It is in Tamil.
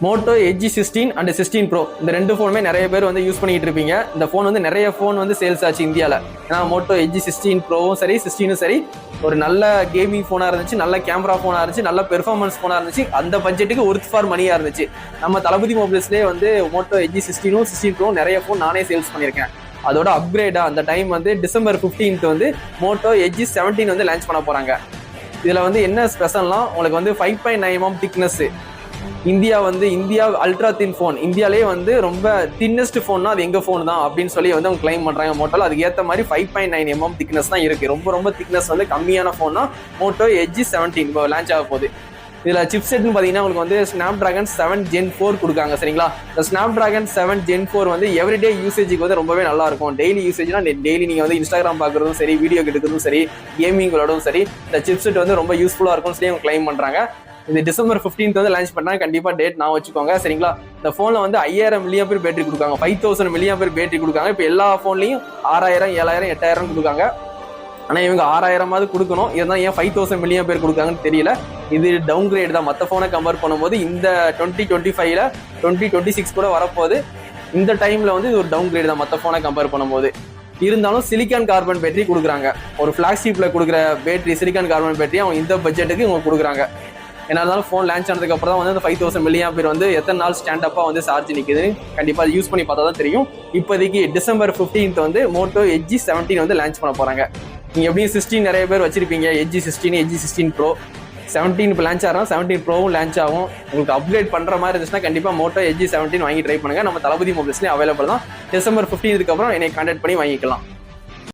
மோட்டோ எட்ஜி 16 அண்ட் 16 ப்ரோ இந்த ரெண்டு ஃபோனுமே நிறைய பேர் வந்து யூஸ் பண்ணிட்டு இருப்பீங்க. இந்த ஃபோன் வந்து நிறைய ஃபோன் வந்து சேல்ஸ் ஆச்சு இந்தியாவில். ஏன்னா மோட்டோ எட்ஜி 16 ப்ரோவும் சரி 16ம் சரி ஒரு நல்ல கேமிங் ஃபோனாக இருந்துச்சு, நல்ல கேமரா ஃபோனாக இருந்துச்சு, நல்ல பெர்ஃபார்மன்ஸ் ஃபோனாக இருந்துச்சு, அந்த பட்ஜெட்டுக்கு ஒர்த் ஃபார் மணியாக இருந்துச்சு. நம்ம தளபதி மொபைல்ஸ்லேயே வந்து மோட்டோ எட்ஜி 16ம் 16 ப்ரோவும் நிறைய ஃபோன் நானே சேல்ஸ் பண்ணியிருக்கேன். அதோட அப்கிரேடா அந்த டைம் வந்து டிசம்பர் 15th வந்து மோட்டோ எட்ஜி 17 வந்து லான்ச் பண்ண போறாங்க. இதுல வந்து என்ன ஸ்பெஷல்னா உங்களுக்கு வந்து 5.9 mm thickness. India ultra thin phone, இந்தியாலே வந்து ரொம்ப தின்னஸ்ட் ஃபோன்னா அது எங்க ஃபோன் தான் அப்படின்னு சொல்லி வந்து அவங்க கிளைம் பண்றாங்க மோட்டோல. அதுக்கு ஏற்ற மாதிரி 5.9 mm திக்னஸ் தான் இருக்கு. ரொம்ப ரொம்ப திக்னஸ் வந்து கம்மியான ஃபோன்னா மோட்டோ எட்ஜி 17 லான்ச் ஆக போகுது. இதுல சிப் செட்னு பாத்தீங்கன்னா உங்களுக்கு வந்து Snapdragon 7 Gen 4 கொடுக்காங்க. சரிங்களா, இந்த Snapdragon 7 Gen 4 வந்து எவ்ரிடே யூசேஜுக்கு வந்து ரொம்பவே நல்லா இருக்கும். டெய்லி யூசேஜ்னா டெய்லி நீங்க வந்து இன்ஸ்டாகிராம் பாக்குறதும் சரி, வீடியோ எடுக்கிறதும் சரி, கேமிங் விளையாடவும் சரி, இந்த சிப் செட் வந்து ரொம்ப யூஸ்ஃபுல்லா இருக்கும்னு சொல்லி அவங்க கிளைம் பண்றாங்க. இது டிசம்பர் 15th வந்து லான்ச் பண்ணா கண்டிப்பா டேட் நான் வச்சுக்கோங்க. சரிங்களா, இந்த போன்ல வந்து 5000 mAh பேட்டரி கொடுக்காங்க, 5000 mAh பேட்டரி கொடுக்காங்க. இப்போ எல்லா போன்லயும் 6000, 7000, 8000 கொடுக்காங்க. ஆனா இவங்க 6000 கொடுக்கணும். இருந்தால் ஏன் 5000 mAh கொடுக்காங்கன்னு தெரியல. இது டவுன் கிரேட் தான் மற்ற போனை கம்பேர் பண்ணும்போது. இந்த 2025ல 2026 கூட வரப்போகுது. இந்த டைம்ல வந்து இது ஒரு டவுன் கிரேட் தான் மற்ற போனை கம்பேர் பண்ணும்போது. இருந்தாலும் சிலிக்கான் கார்பன் பேட்டரி கொடுக்குறாங்க. ஒரு ஃபிளாக்ஷிப்ல கொடுக்குற பேட்டரி சிலிக்கான் கார்பன் பேட்டரி அவங்க இந்த பட்ஜெட்டுக்கு இவங்க கொடுக்குறாங்க. என்ன இருந்தாலும் ஃபோன் லான்ச் ஆனதுக்கு அப்புறம் தான் வந்து அந்த 5000 mAh வந்து எத்தனை நாள் ஸ்டாண்டப்பா வந்து சார்ஜ் நிற்குது கண்டிப்பா யூஸ் பண்ணி பார்த்தா தான் தெரியும். இப்போதைக்கு டிசம்பர் 15th வந்து மோட்டோ எட்ஜி 17 வந்து லான்ச் பண்ண போறாங்க. நீங்க எப்படியும் 16 நிறைய பேர் வச்சிருப்பீங்க, எட்ஜி 16, எட்ஜி 16 ப்ரோ. 17 இப்போ லான்ச் ஆகும், 17 ப்ரோவும் லான்ச் ஆகும். உங்களுக்கு அப்கிரேட் பண்ற மாதிரி இருந்துச்சுன்னா கண்டிப்பா மோட்டோ எட்ஜி 17 வாங்கி ட்ரை பண்ணுங்க. நம்ம தளபதி மொபைல்ஸ்லேயே அவைலபிள் தான். டிசம்பர் 15க்கு அப்புறம் என்னை கான்டாக்ட் பண்ணி வாங்கிக்கலாம்.